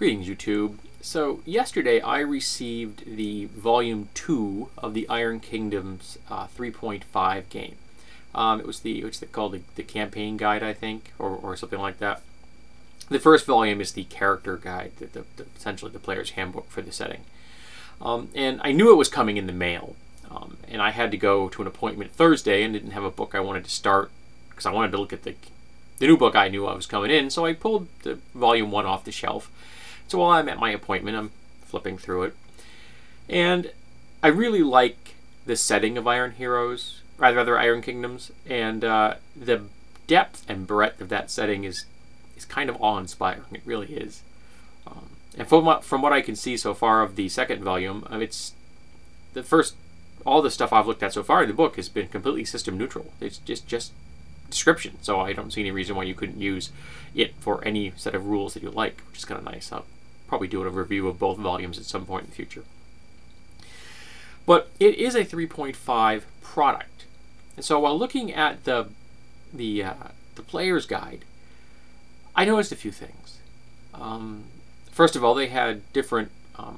Greetings, YouTube. So yesterday I received the Volume 2 of the Iron Kingdoms 3.5 game. It was called the campaign guide, I think, or something like that. The first volume is the character guide, essentially the player's handbook for the setting. And I knew it was coming in the mail, and I had to go to an appointment Thursday and didn't have a book I wanted to start because I wanted to look at the new book I knew I was coming in. So I pulled the Volume 1 off the shelf. So while I'm at my appointment, I'm flipping through it, and I really like the setting of Iron Kingdoms, and the depth and breadth of that setting is kind of awe-inspiring. It really is. And from what I can see so far of the second volume, it's all the stuff I've looked at so far in the book has been completely system neutral. It's just description, so I don't see any reason why you couldn't use it for any set of rules that you like, which is kind of nice. I'll probably do a review of both volumes at some point in the future. But it is a 3.5 product, and so while looking at the player's guide, I noticed a few things. First of all, they had different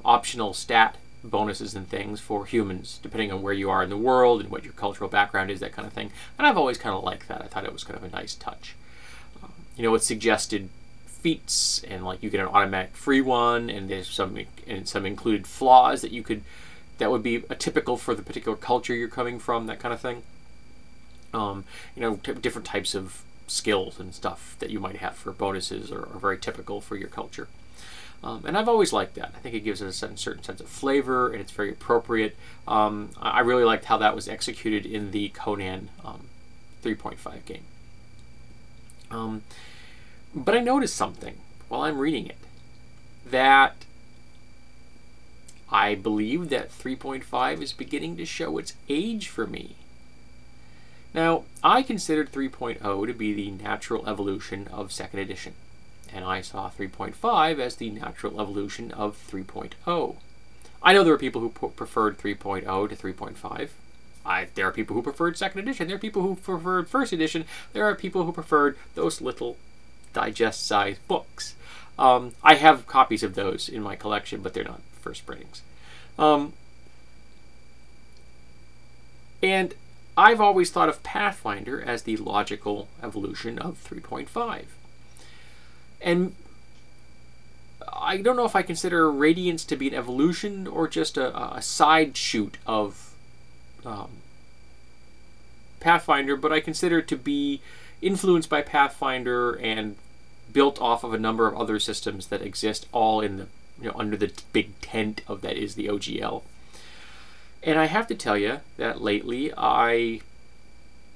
optional stat bonuses and things for humans, depending on where you are in the world and what your cultural background is, that kind of thing. And I've always kind of liked that. I thought it was kind of a nice touch. It suggested feats, and like you get an automatic free one, and there's some included flaws that would be typical for the particular culture you're coming from, that kind of thing. Different types of skills and stuff that you might have for bonuses are very typical for your culture. And I've always liked that. I think it gives it a certain sense of flavor, and it's very appropriate. I really liked how that was executed in the Conan 3.5 game. But I noticed something while I'm reading it, that I believe that 3.5 is beginning to show its age for me. Now, I considered 3.0 to be the natural evolution of 2nd edition, and I saw 3.5 as the natural evolution of 3.0. I know there are people who preferred 3.0 to 3.5. There are people who preferred 2nd edition. There are people who preferred 1st edition. There are people who preferred those little digest-sized books. I have copies of those in my collection, but they're not first printings. And I've always thought of Pathfinder as the logical evolution of 3.5. And I don't know if I consider Radiance to be an evolution or just a side shoot of Pathfinder, but I consider it to be influenced by Pathfinder and built off of a number of other systems that exist all in the under the big tent of that is the OGL. And I have to tell you that lately I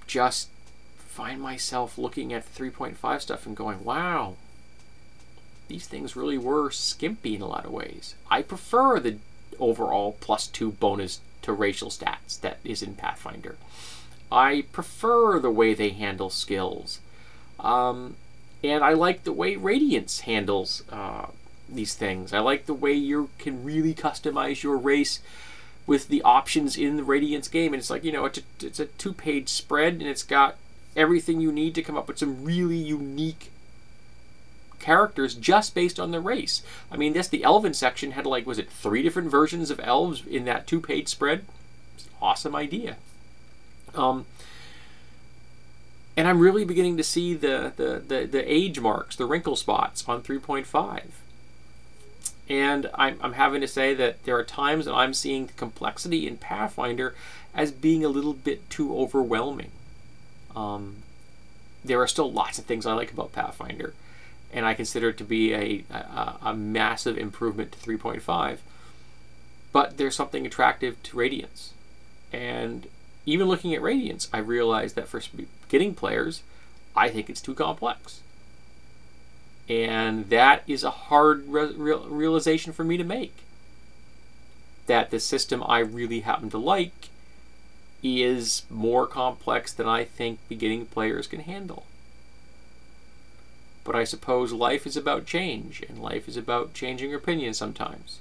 just find myself looking at the 3.5 stuff and going, wow, these things really were skimpy in a lot of ways. I prefer the overall +2 bonus to racial stats that is in Pathfinder. I prefer the way they handle skills. And I like the way Radiance handles these things. I like the way you can really customize your race with the options in the Radiance game. And it's like, it's a 2-page spread, and it's got everything you need to come up with some really unique characters just based on the race. I mean, the Elven section had, like, was it 3 different versions of elves in that 2-page spread? It's an awesome idea. And I'm really beginning to see the age marks, the wrinkle spots on 3.5. And I'm having to say that there are times that I'm seeing the complexity in Pathfinder as being a little bit too overwhelming. There are still lots of things I like about Pathfinder, and I consider it to be a massive improvement to 3.5. But there's something attractive to Radiance. And even looking at Radiance, I realized that for beginning players, I think it's too complex. And that is a hard realization for me to make. That the system I really happen to like is more complex than I think beginning players can handle. But I suppose life is about change, and life is about changing your opinion sometimes.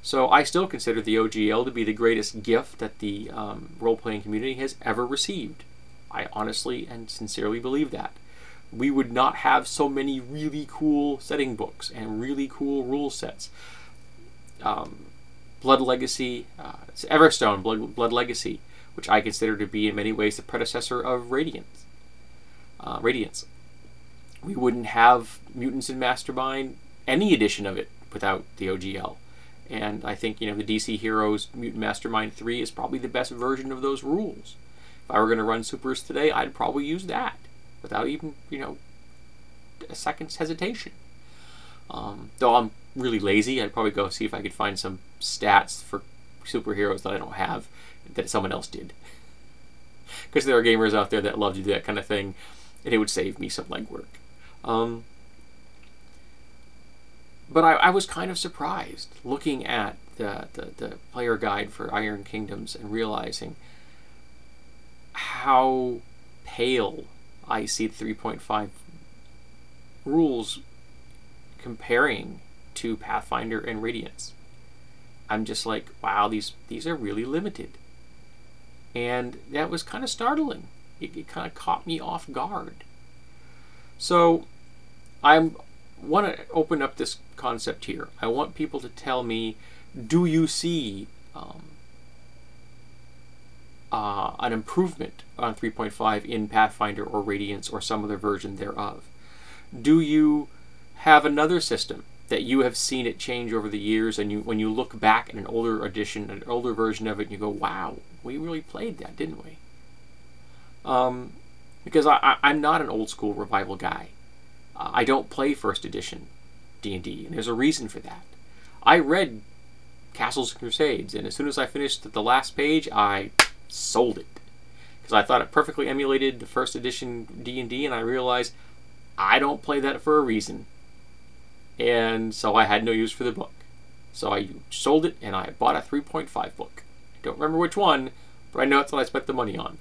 So I still consider the OGL to be the greatest gift that the role-playing community has ever received. I honestly and sincerely believe that. we would not have so many really cool setting books and really cool rule sets. Blood Legacy, Everstone, Blood Legacy, which I consider to be in many ways the predecessor of Radiance. We wouldn't have Mutants in Mastermind, any edition of it, without the OGL. And I think, the DC Heroes Mutant Mastermind 3 is probably the best version of those rules. If I were going to run Supers today, I'd probably use that without even, a second's hesitation. Though I'm really lazy, I'd probably go see if I could find some stats for superheroes that I don't have that someone else did. Because there are gamers out there that love to do that kind of thing, and it would save me some legwork. But I was kind of surprised looking at the player guide for Iron Kingdoms and realizing how pale I see the 3.5 rules comparing to Pathfinder and Radiance. I'm just like, wow, these are really limited. And that was kind of startling. It kind of caught me off guard. So I want to open up this concept here. I want people to tell me, do you see an improvement on 3.5 in Pathfinder or Radiance or some other version thereof? Do you have another system that you have seen it change over the years, and when you look back at an older edition, an older version of it, and you go, wow, we really played that, didn't we? Because I'm not an old school revival guy. I don't play first edition D&D, and there's a reason for that. I read Castles and Crusades, and as soon as I finished the last page, I sold it. Because I thought it perfectly emulated the first edition D&D, and I realized I don't play that for a reason. And so I had no use for the book. So I sold it, and I bought a 3.5 book. I don't remember which one, but I know it's what I spent the money on.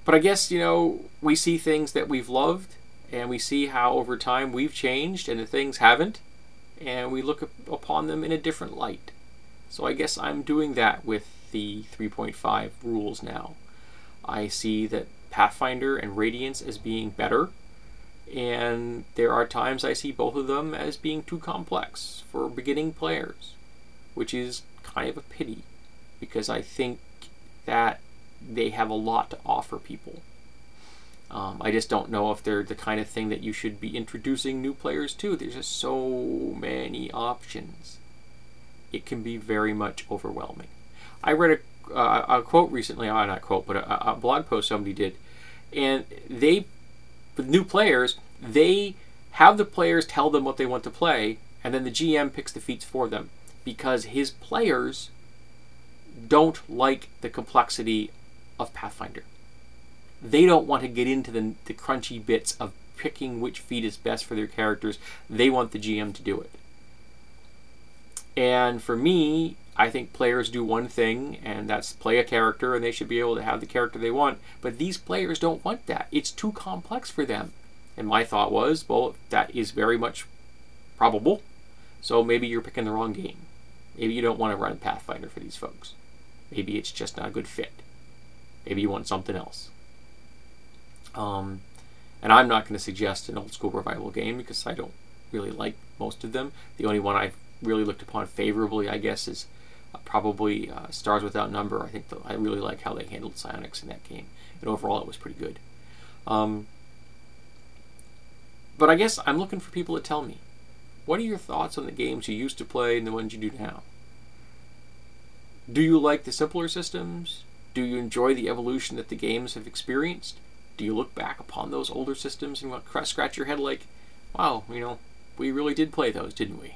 But I guess, we see things that we've loved, and we see how over time we've changed and the things haven't, and we look upon them in a different light. So I guess I'm doing that with the 3.5 rules now. I see that Pathfinder and Radiance as being better, and there are times I see both of them as being too complex for beginning players, which is kind of a pity, because I think that they have a lot to offer people. I just don't know if they're the kind of thing that you should be introducing new players to. There's just so many options. It can be very much overwhelming. I read a quote recently, not a quote, but a blog post somebody did, and with new players, they have the players tell them what they want to play, and then the GM picks the feats for them, because his players don't like the complexity of Pathfinder. They don't want to get into the crunchy bits of picking which feat is best for their characters. They want the GM to do it. And for me, I think players do one thing, and that's play a character, and they should be able to have the character they want. But these players don't want that. It's too complex for them. And my thought was, well, that is very much probable. So maybe you're picking the wrong game. Maybe you don't want to run Pathfinder for these folks. Maybe it's just not a good fit. Maybe you want something else. And I'm not going to suggest an old school revival game, because I don't really like most of them. The only one I've really looked upon favorably, I guess, is probably Stars Without Number. I think I really like how they handled psionics in that game, and overall it was pretty good. But I guess I'm looking for people to tell me, what are your thoughts on the games you used to play and the ones you do now? Do you like the simpler systems? Do you enjoy the evolution that the games have experienced? Do you look back upon those older systems and scratch your head like, wow, we really did play those, didn't we?